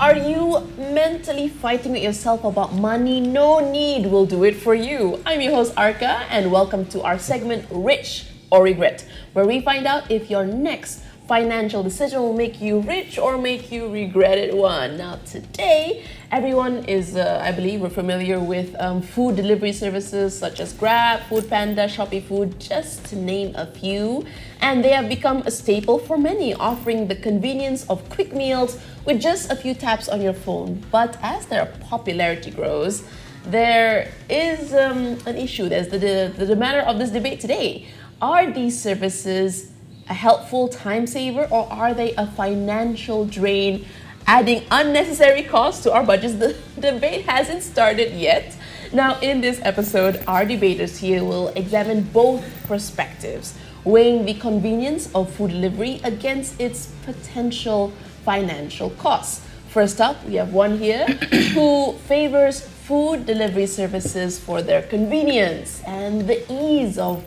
Are you mentally fighting with yourself about money? No need, we'll do it for you. I'm your host Arka, and welcome to our segment Rich or Regret, where we find out if your next financial decision will make you rich or make you regret it one. Now today, everyone is, I believe, we're familiar with food delivery services such as Grab, Food Panda, Shopee Food, just to name a few. And they have become a staple for many, offering the convenience of quick meals with just a few taps on your phone. But as their popularity grows, there is an issue. There's the matter of this debate today. Are these services a helpful time saver, or are they a financial drain, adding unnecessary costs to our budgets? The debate hasn't started yet. Now, in this episode, our debaters here will examine both perspectives, weighing the convenience of food delivery against its potential financial costs. First up, we have one here who favors food delivery services for their convenience and the ease of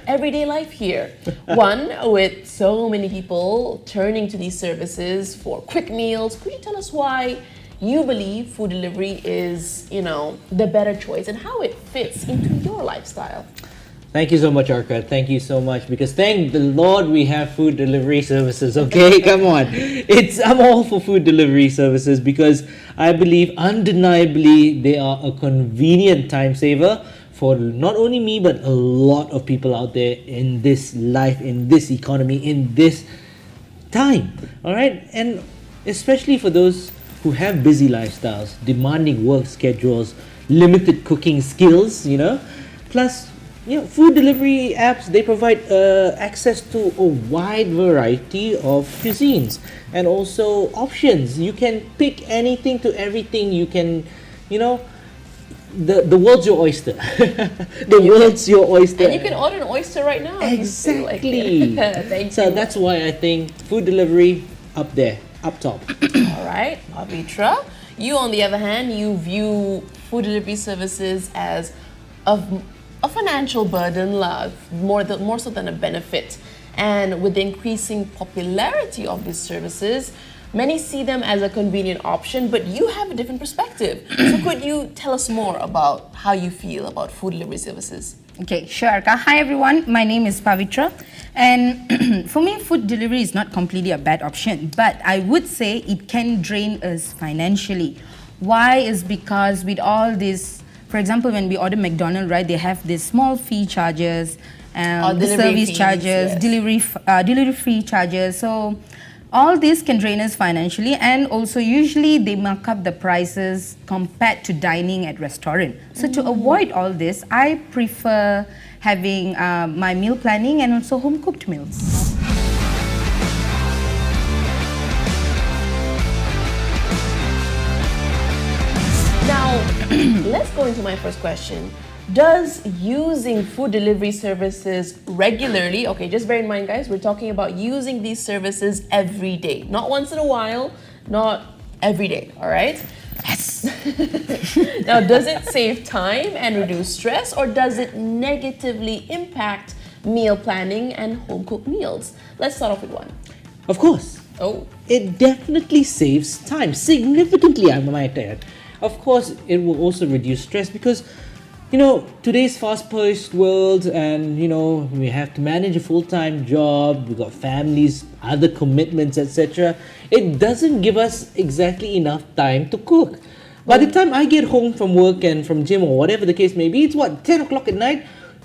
everyday life here. One, with so many people turning to these services for quick meals, could you tell us why you believe food delivery is, the better choice and how it fits into your lifestyle? Thank you so much, Arka. Thank you so much, because thank the Lord we have food delivery services. Okay, come on. I'm all for food delivery services because I believe undeniably they are a convenient time saver for not only me, but a lot of people out there in this life, in this economy, in this time. All right? And especially for those who have busy lifestyles, demanding work schedules, limited cooking skills, plus, food delivery apps, they provide access to a wide variety of cuisines and also options. You can pick anything to everything. You can, the world's your oyster. World's your oyster. And you can order an oyster right now. Exactly. Thank so you. that's why I think food delivery up there, up top. All right, Pavitra. You, on the other hand, you view food delivery services as a financial burden, more so than a benefit. And with the increasing popularity of these services, many see them as a convenient option, but you have a different perspective. So could you tell us more about how you feel about food delivery services? Okay, sure, Arka. Hi everyone, my name is Pavitra, and for me, food delivery is not completely a bad option, but I would say it can drain us financially. Why is because with all this, for example, when we order McDonald's, right, they have these small fee charges, the service fees, charges, yes. Delivery fee charges. So all this can drain us financially, and also usually they mark up the prices compared to dining at restaurant. So to avoid all this, I prefer having my meal planning and also home cooked meals. Now, let's go into my first question. Does using food delivery services regularly, okay, just bear in mind, guys, we're talking about using these services every day, not once in a while, not every day, all right? Yes. Now, does it save time and reduce stress, or does it negatively impact meal planning and home cooked meals? Let's start off with one. Of course. Oh. It definitely saves time, significantly, I might add. Of course, it will also reduce stress because today's fast-paced world, and we have to manage a full-time job, we've got families, other commitments, etc. It doesn't give us exactly enough time to cook. By the time I get home from work and from gym or whatever the case may be, it's 10 o'clock at night.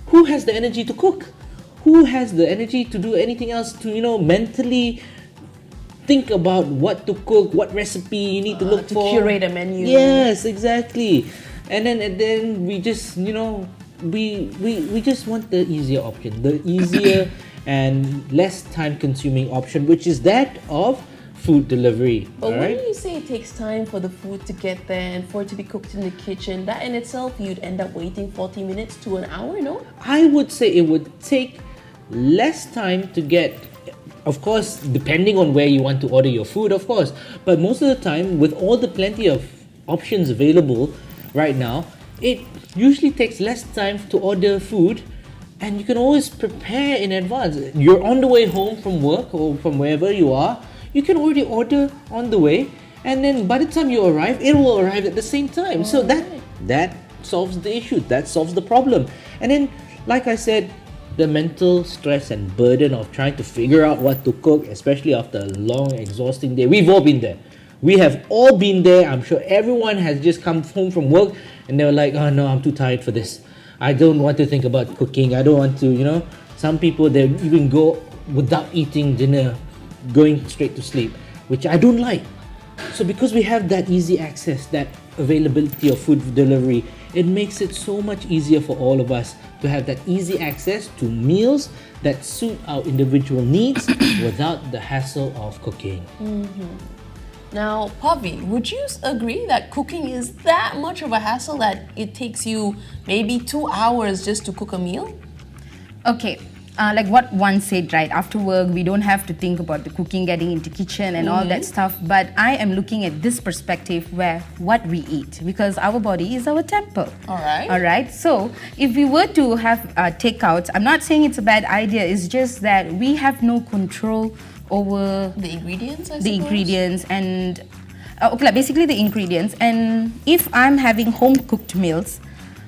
Who has the energy to cook? Who has the energy to do anything else to mentally think about what to cook, what recipe you need to look for? Curate a menu. Yes, exactly. And then we just, we just want the easier option, the easier and less time-consuming option, which is that of food delivery. But when you say it takes time for the food to get there and for it to be cooked in the kitchen, that in itself, you'd end up waiting 40 minutes to an hour, no? I would say it would take less time to get, of course, depending on where you want to order your food, of course. But most of the time, with all the plenty of options available right now, it usually takes less time to order food, and you can always prepare in advance. You're on the way home from work or from wherever you are, you can already order on the way, and then by the time you arrive, it will arrive at the same time. So that solves the issue. That solves the problem. And then, like I said, the mental stress and burden of trying to figure out what to cook, especially after a long, exhausting day. We've all been there. We have all been there. I'm sure everyone has just come home from work and they were like, oh no, I'm too tired for this. I don't want to think about cooking. I don't want to, some people, they even go without eating dinner, going straight to sleep, which I don't like. So because we have that easy access, that availability of food delivery, it makes it so much easier for all of us to have that easy access to meals that suit our individual needs without the hassle of cooking. Now, Pavi, would you agree that cooking is that much of a hassle that it takes you maybe 2 hours just to cook a meal? Okay, like what one said, right? After work, we don't have to think about the cooking, getting into kitchen and all that stuff. But I am looking at this perspective where what we eat, because our body is our temple. All right. All right. So if we were to have takeouts, I'm not saying it's a bad idea. It's just that we have no control over The ingredients, I the suppose? ingredients and basically the ingredients. And if I'm having home cooked meals,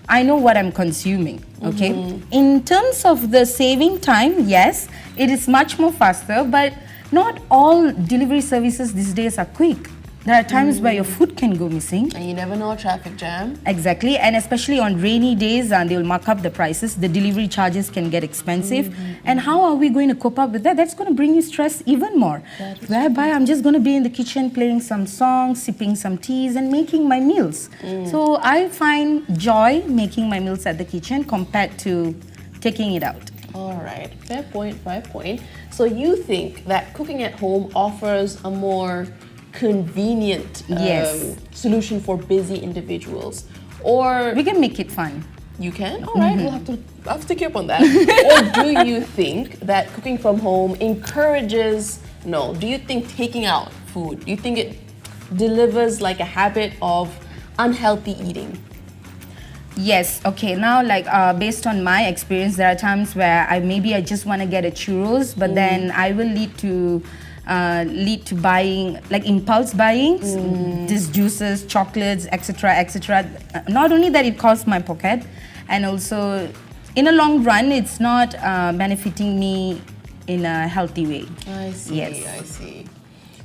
I know what I'm consuming. Okay, in terms of the saving time, yes, it is much more faster, but not all delivery services these days are quick. There are times where your food can go missing. And you never know, traffic jam. Exactly, and especially on rainy days, they will mark up the prices. The delivery charges can get expensive. And how are we going to cope up with that? That's going to bring you stress even more. Whereby I'm just going to be in the kitchen playing some songs, sipping some teas, and making my meals. So I find joy making my meals at the kitchen compared to taking it out. All right, fair point, 5 point. So you think that cooking at home offers a more convenient Yes. solution for busy individuals, or We can make it fun. you can? All right, we'll have to take you up on that. Or do you think that cooking from home encourages? No. Do you think taking out food? Do you think it delivers like a habit of unhealthy eating? Yes. Okay. Now, like based on my experience, there are times where I just want to get a churros, but then I will lead to buying like impulse buying, these juices, chocolates, etc., etc. Not only that, it costs my pocket, and also in a long run, it's not benefiting me in a healthy way. I see. Yes. I see.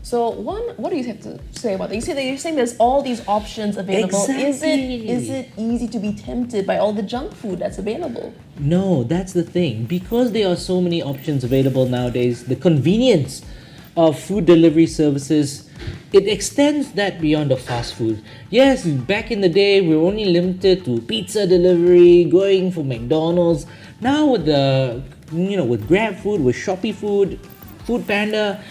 So what do you have to say about that? You're saying there's all these options available. Exactly. Is it easy to be tempted by all the junk food that's available? No, that's the thing. Because there are so many options available nowadays, the convenience of food delivery services, it extends that beyond the fast food. Yes, back in the day, we were only limited to pizza delivery, going for McDonald's. Now with with Grab Food, with Shopee Food, Food Panda,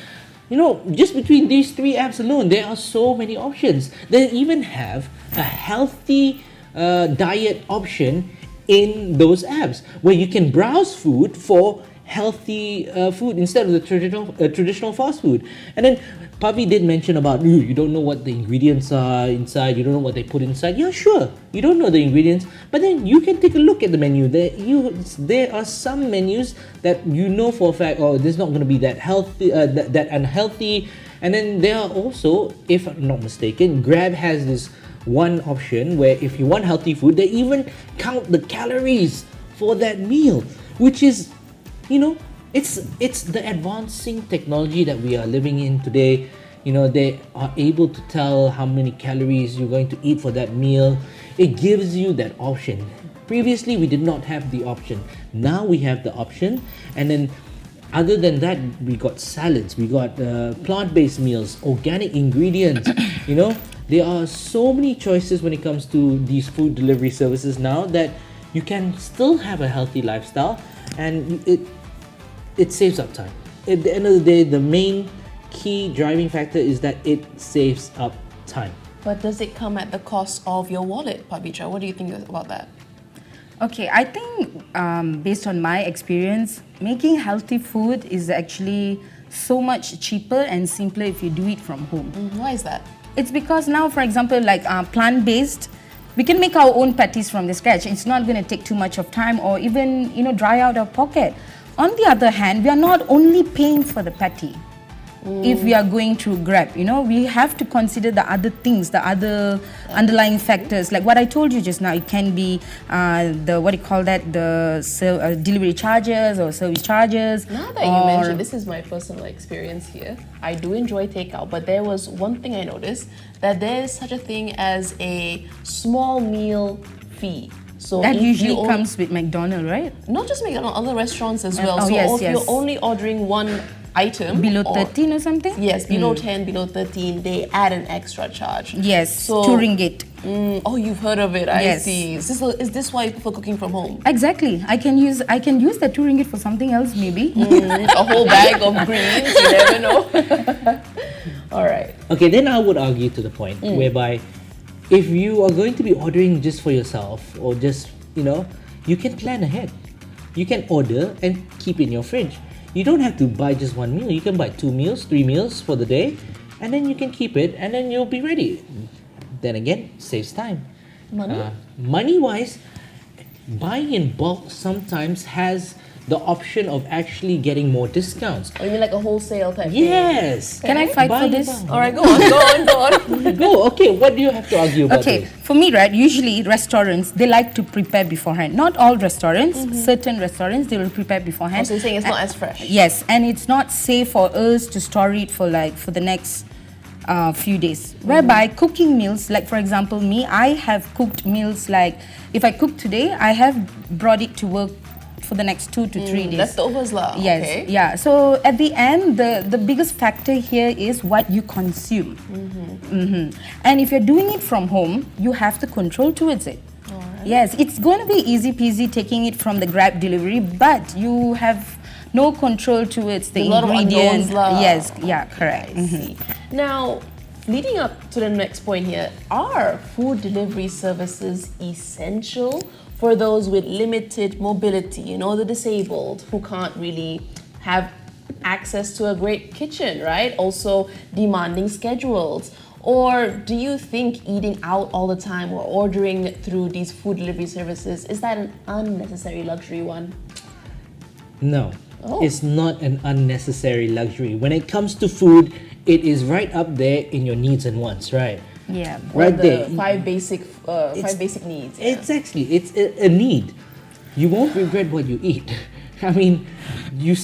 just between these three apps alone, there are so many options. They even have a healthy diet option in those apps where you can browse food for healthy food instead of the traditional fast food. And then Pavi did mention about you don't know what the ingredients are inside, you don't know what they put inside. Yeah, sure, you don't know the ingredients, but then you can take a look at the menu. There are some menus that you know for a fact, oh, this is not going to be that healthy, that unhealthy. And then there are also, if I'm not mistaken, Grab has this one option where if you want healthy food, they even count the calories for that meal, which is it's the advancing technology that we are living in today. They are able to tell how many calories you're going to eat for that meal. It gives you that option. Previously, we did not have the option. Now we have the option. And then other than that, we got salads, we got plant-based meals, organic ingredients. There are so many choices when it comes to these food delivery services now that you can still have a healthy lifestyle, and it saves up time. At the end of the day, the main key driving factor is that it saves up time. But does it come at the cost of your wallet, Pavitra? What do you think about that? Okay, I think based on my experience, making healthy food is actually so much cheaper and simpler if you do it from home. Why is that? It's because now, for example, like plant-based, we can make our own patties from the scratch. It's not going to take too much of time or even, dry out our pocket. On the other hand, we are not only paying for the patty. if we are going through Grab. We have to consider the other things, the other underlying factors. Like what I told you just now, it can be the delivery charges or service charges. Now that you mentioned, this is my personal experience here. I do enjoy takeout, but there was one thing I noticed, that there is such a thing as a small meal fee. So that if usually you comes with McDonald's, right? not just McDonald's, other restaurants as well. Oh, so yes, if yes. you're only ordering one item Below 13 or something? yes, below 10, below 13, they add an extra charge. Yes, So 2 ringgit. Oh, you've heard of it. I Yes. see. Is this why people cooking from home? Exactly. I can use the 2 ringgit for something else maybe. A whole bag of greens, you never know. All right. Okay, then I would argue to the point whereby if you are going to be ordering just for yourself or just, you can plan ahead. You can order and keep in your fridge. You don't have to buy just one meal. You can buy 2 meals, 3 meals for the day, and then you can keep it and then you'll be ready. Then again, saves time. Money? Money-wise, buying in bulk sometimes has the option of actually getting more discounts. Or you mean like a wholesale type Yes. Can I fight Buy for in this? bulk. thing? All right, go on. Go. Okay, what do you have to argue about Okay, this? for me, right, usually restaurants, they like to prepare beforehand. Not all restaurants, certain restaurants, they will prepare beforehand. So you're saying it's not as fresh? Yes, and it's not safe for us to store it for the next few days. Whereby cooking meals, like for example me, I have cooked meals like, if I cook today, I have brought it to work for the next 2 to 3 days. Leftovers lah. Yes, Okay. yeah. So at the end, the biggest factor here is what you consume. And if you're doing it from home, you have to control towards it. Yes, it's going to be easy peasy taking it from the Grab delivery, but you have no control towards the There's a lot of ingredients. unknowns lah. Yes, yeah, correct. I see. Now, leading up to the next point here, are food delivery services essential for those with limited mobility, the disabled who can't really have access to a great kitchen, right? Also demanding schedules. Or do you think eating out all the time or ordering through these food delivery services, is that an unnecessary luxury one? No, Oh. it's not an unnecessary luxury. When it comes to food, it is right up there in your needs and wants, right? Yeah. Right the there. five basic needs. Yeah. It's actually a need. You won't regret what you eat. I mean, you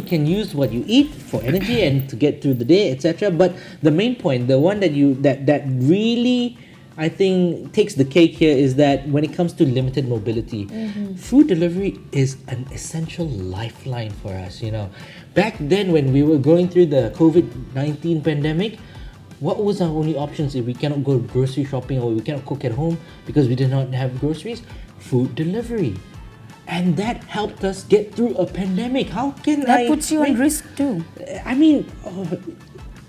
can use what you eat for energy and to get through the day, etc. But the main point, the one that really I think takes the cake here is that when it comes to limited mobility, food delivery is an essential lifeline for us. Back then when we were going through the COVID-19 pandemic, what was our only options if we cannot go grocery shopping or we cannot cook at home because we did not have groceries? Food delivery. And that helped us get through a pandemic. How can That puts you on risk too. I mean,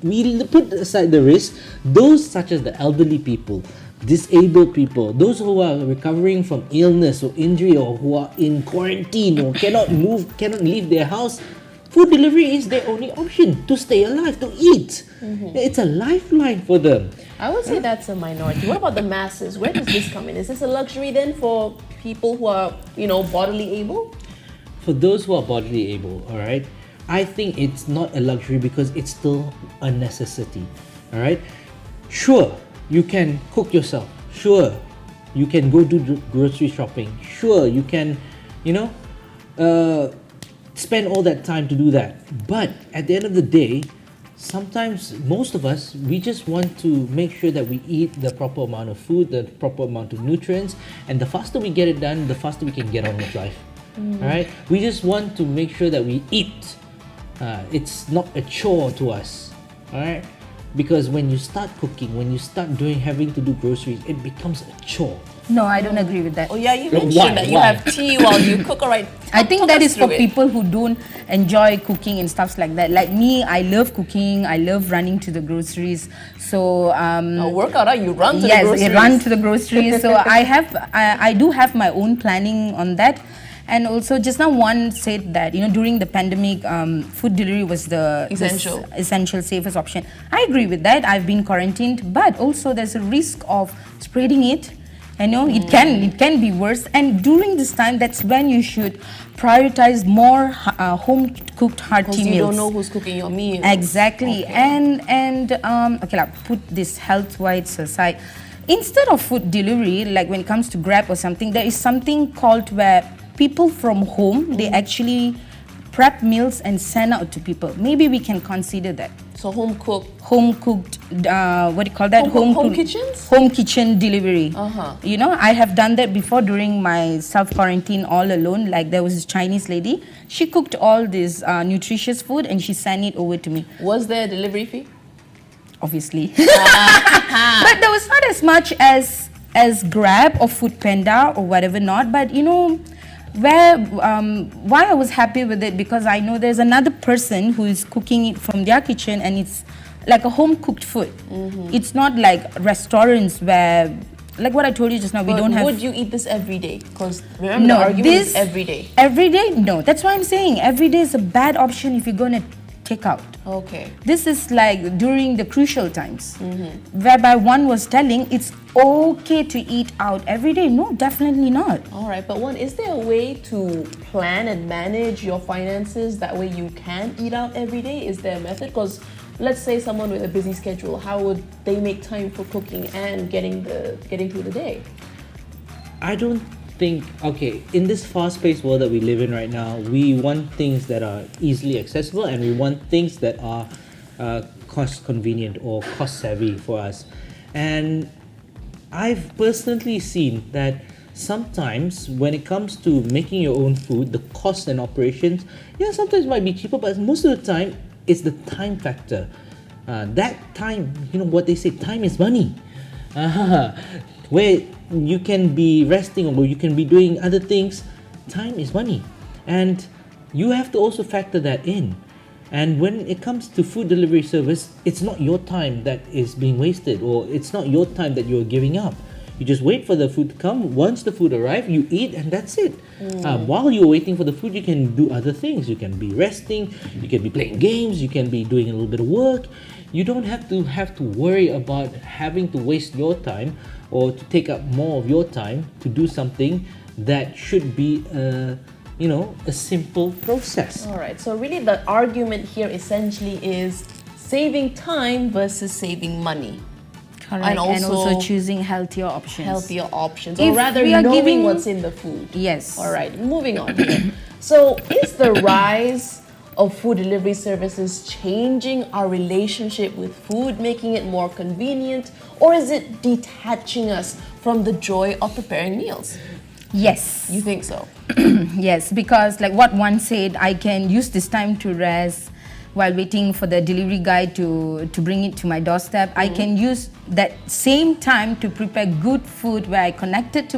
we put aside the risk. Those such as the elderly people, disabled people, those who are recovering from illness or injury or who are in quarantine or cannot move, cannot leave their house, food delivery is their only option to stay alive, to eat. It's a lifeline for them. I would say that's a minority. What about the masses? Where does this come in? Is this a luxury then for people who are, bodily able? For those who are bodily able, all right, I think it's not a luxury because it's still a necessity, all right? Sure, you can cook yourself. Sure, you can go do grocery shopping. Sure, you can, spend all that time to do that. But at the end of the day, sometimes most of us, we just want to make sure that we eat the proper amount of food, the proper amount of nutrients, and the faster we get it done, the faster we can get on with life. All right, we just want to make sure that we eat. It's not a chore to us. All right, because when you start cooking, when you start having to do groceries, it becomes a chore. No, I don't agree with that. Oh yeah, you Why? mentioned that you Why? have tea while you cook. All right. I think talk that us is for through it. people who don't enjoy cooking and stuff like that. Like me, I love cooking. I love running to the groceries. So A workout, you run to the yes, groceries. I run to the groceries. So I do have my own planning on that. And also, just now one said that during the pandemic, food delivery was the essential, safest option. I agree with that. I've been quarantined, but also there's a risk of spreading it. It can be worse. And during this time, that's when you should prioritize more home cooked hearty Because meals. you don't know who's cooking your meal. Exactly. Okay. And okay, like put this health wise aside. Instead of food delivery, like when it comes to Grab or something, there is something called where people from home they actually prep meals and send out to people. Maybe we can consider that. So home cooked. Home cooked, what do you call that? Home cooked- kitchens? Home kitchen delivery. Uh-huh. You know, I have done that before during my self quarantine all alone. Like there was this Chinese lady. She cooked all this nutritious food and she sent it over to me. Was there a delivery fee? Obviously, but there was not as much as Grab or Food Panda or whatever not. But you know, why I was happy with it because I know there's another person who is cooking it from their kitchen and it's like a home cooked food. It's not like restaurants where, like what I told you just now, we But don't have. would you eat this every day? Because remember, No, the argument this is every day. Every day, no. That's why I'm saying every day is a bad option if you're gonna take out. Okay. This is like during the crucial times, whereby one was telling it's okay to eat out every day. No, definitely not. All right, but is there a way to plan and manage your finances that way you can eat out every day? Is there a method? Because let's say someone with a busy schedule, how would they make time for cooking and getting through the day? I don't think, okay, in this fast-paced world that we live in right now, we want things that are easily accessible and we want things that are cost convenient or cost savvy for us. And I've personally seen that sometimes when it comes to making your own food, the cost and operations, yeah, sometimes might be cheaper, but most of the time it's the time factor. That time, you know what they say, time is money. Where you can be resting or you can be doing other things, time is money. And you have to also factor that in. And when it comes to food delivery service, it's not your time that is being wasted or it's not your time that you're giving up. You just wait for the food to come. Once the food arrives, you eat and that's it. While you're waiting for the food, you can do other things. You can be resting, you can be playing games, you can be doing a little bit of work. You don't have to worry about having to waste your time or to take up more of your time to do something that should be a simple process. All right, so really the argument here essentially is saving time versus saving money. Correct. And And also also choosing healthier options. Healthier options, If or rather we are knowing giving- what's in the food. Yes. All right, moving on here. So is the rise of food delivery services changing our relationship with food, making it more convenient, or is it detaching us from the joy of preparing meals? Yes. You think so? Yes, because like what one said, I can use this time to rest while waiting for the delivery guy to bring it to my doorstep. I can use that same time to prepare good food where I connected to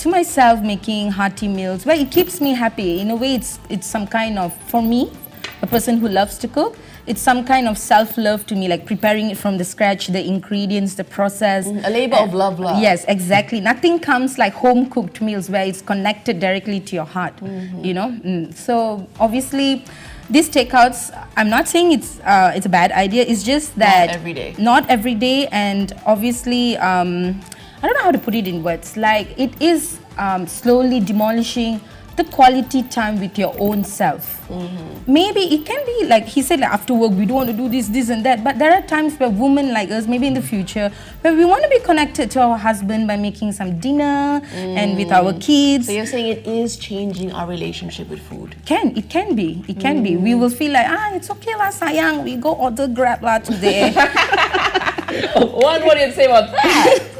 myself making hearty meals where it keeps me happy. In a way, it's some kind of, for me, a person who loves to cook, it's some kind of self-love to me, like preparing it from the scratch, the ingredients, the process. A labor of love. Yes, exactly. Nothing comes like home cooked meals where it's connected directly to your heart, you know. So obviously, these takeouts, I'm not saying it's a bad idea. It's just that Not every day. Not every day, and obviously, I don't know how to put it in words. Like it is slowly demolishing the quality time with your own self. Maybe it can be like he said, like, after work we don't want to do this and that, but there are times where women like us, maybe in the future, where we want to be connected to our husband by making some dinner and with our kids. So you're saying it is changing our relationship with food? It can be. We will feel like, it's okay lah sayang, we go order Grab lah today. What do you say about that?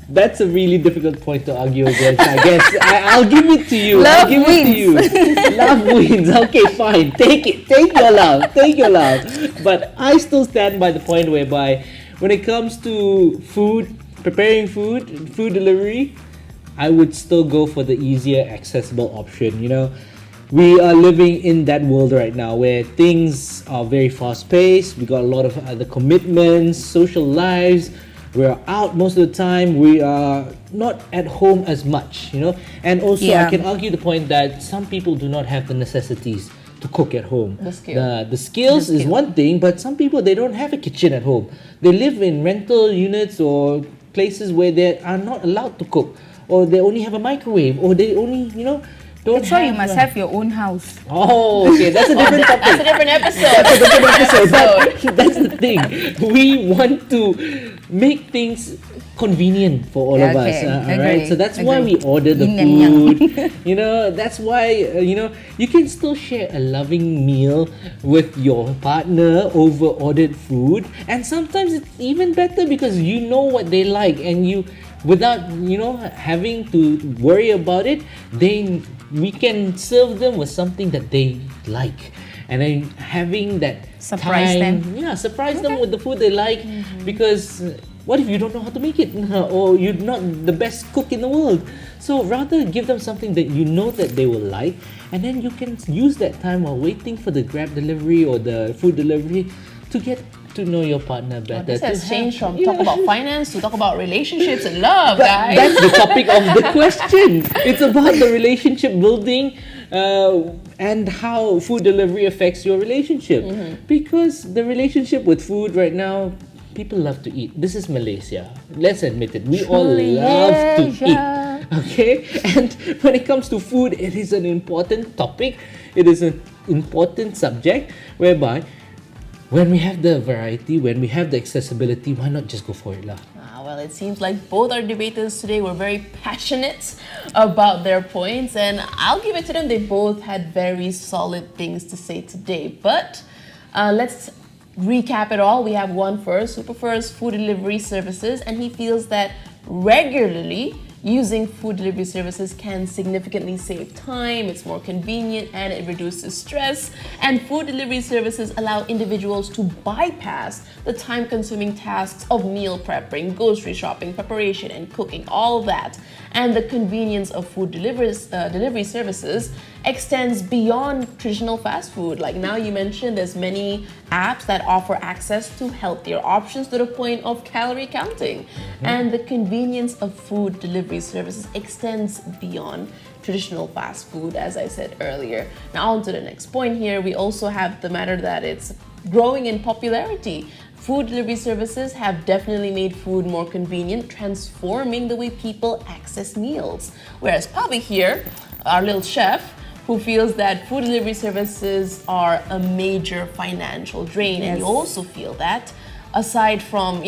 That's a really difficult point to argue against. I guess I'll give it to you. Love I'll give wins. it to you. Love wins. Okay, fine. Take it. Take your love. Take your love. But I still stand by the point whereby when it comes to food, preparing food, food delivery, I would still go for the easier, accessible option. You know, we are living in that world right now where things are very fast paced. We got a lot of other commitments, social lives. We're out most of the time. We are not at home as much, you know. And also, I can argue the point that some people do not have the necessities to cook at home. The skill. The skills is one thing, but some people, they don't have a kitchen at home. They live in rental units or places where they are not allowed to cook, or they only have a microwave, or they only, you know, don't That's why you must have your own house. Oh, okay, that's a different topic. That's a different episode. That's a different episode. But that's the thing. We want to make things convenient for all of us. Okay, Alright, so that's why we agree. order the Yin and yang. food. That's why you can still share a loving meal with your partner over ordered food, and sometimes it's even better because you know what they like, and you, without having to worry about it, we can serve them with something that they like, and then having that Surprise time, them. surprise them with the food they like, because what if you don't know how to make it, or you're not the best cook in the world? So rather give them something that you know that they will like, and then you can use that time while waiting for the Grab delivery or the food delivery to get to know your partner better. This has to changed have- from talk about finance to talk about relationships and love, guys. That's the topic of the question. It's about the relationship building and how food delivery affects your relationship. Because the relationship with food right now, people love to eat. This is Malaysia. Let's admit it. We all love to eat. Okay? And when it comes to food, it is an important topic. It is an important subject whereby when we have the variety, when we have the accessibility, why not just go for it lah? Well, it seems like both our debaters today were very passionate about their points, and I'll give it to them. They both had very solid things to say today. But let's recap it all. We have one first who prefers food delivery services, and he feels that regularly using food delivery services can significantly save time, it's more convenient, and it reduces stress. And food delivery services allow individuals to bypass the time-consuming tasks of meal prepping, grocery shopping, preparation, and cooking, all of that. And the convenience of food delivery services extends beyond traditional fast food. Like now you mentioned, there's many apps that offer access to healthier options to the point of calorie counting. And the convenience of food delivery services extends beyond traditional fast food, as I said earlier. Now on to the next point here. We also have the matter that it's growing in popularity. Food delivery services have definitely made food more convenient, transforming the way people access meals. Whereas Pavi here, our little chef, who feels that food delivery services are a major financial drain. And you also feel that aside from,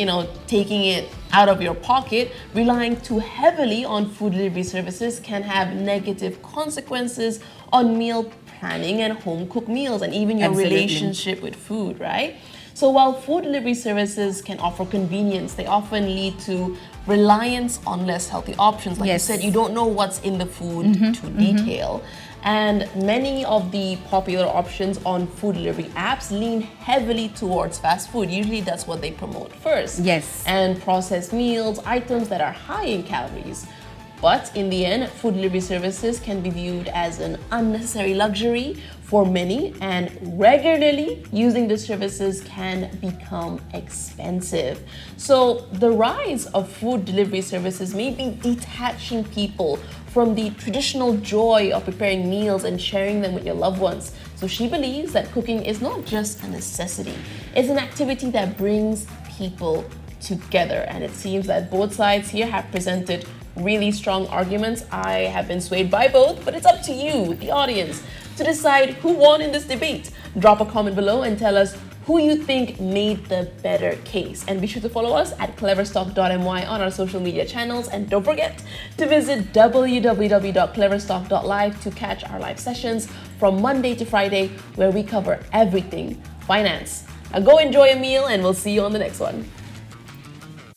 taking it out of your pocket, relying too heavily on food delivery services can have negative consequences on meal planning and home cooked meals, and even your relationship with food, right? So while food delivery services can offer convenience, they often lead to reliance on less healthy options. Like you said, you don't know what's in the food to detail. And many of the popular options on food delivery apps lean heavily towards fast food. Usually that's what they promote first. Yes. And processed meals, items that are high in calories. But in the end, food delivery services can be viewed as an unnecessary luxury for many, and regularly using the services can become expensive. So the rise of food delivery services may be detaching people from the traditional joy of preparing meals and sharing them with your loved ones. So she believes that cooking is not just a necessity, it's an activity that brings people together. And it seems that both sides here have presented really strong arguments. I have been swayed by both, but it's up to you, the audience, to decide who won in this debate. Drop a comment below and tell us who you think made the better case. And be sure to follow us at cleverstock.my on our social media channels. And don't forget to visit www.cleverstock.live to catch our live sessions from Monday to Friday, where we cover everything finance. Now go enjoy a meal, and we'll see you on the next one.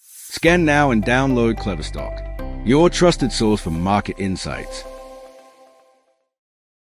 Scan now and download Cleverstock, your trusted source for market insights.